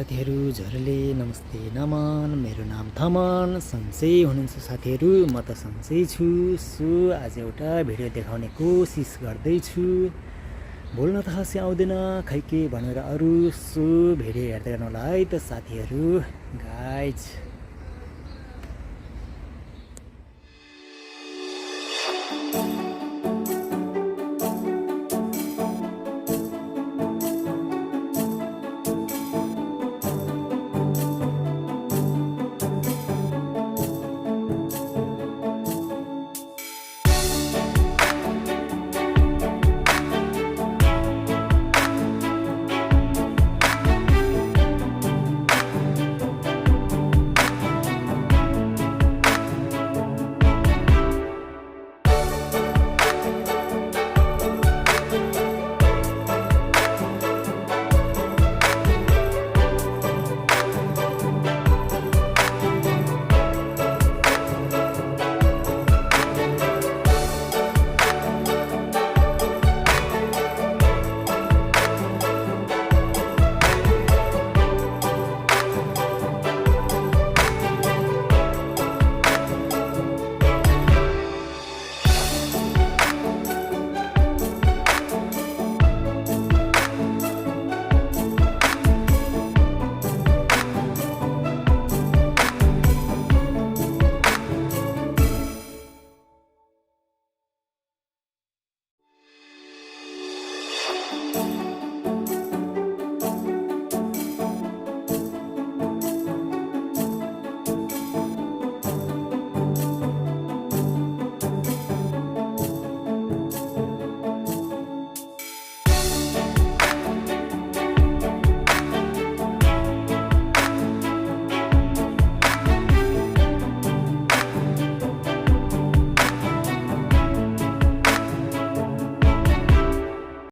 साथीहरू झरले नमस्ते नमन। मेरो नाम थमन। सन्चै हुनुहुन्छ साथीहरू? म त सन्चै छु। सो आज एउटा भिडियो देखाउने कोसिस गर्दैछु। बोल्न त खासै आउँदैन खै के भनेर अरू। सो भिडियो हेर्दै गर्नु होला है त साथीहरू। गाइज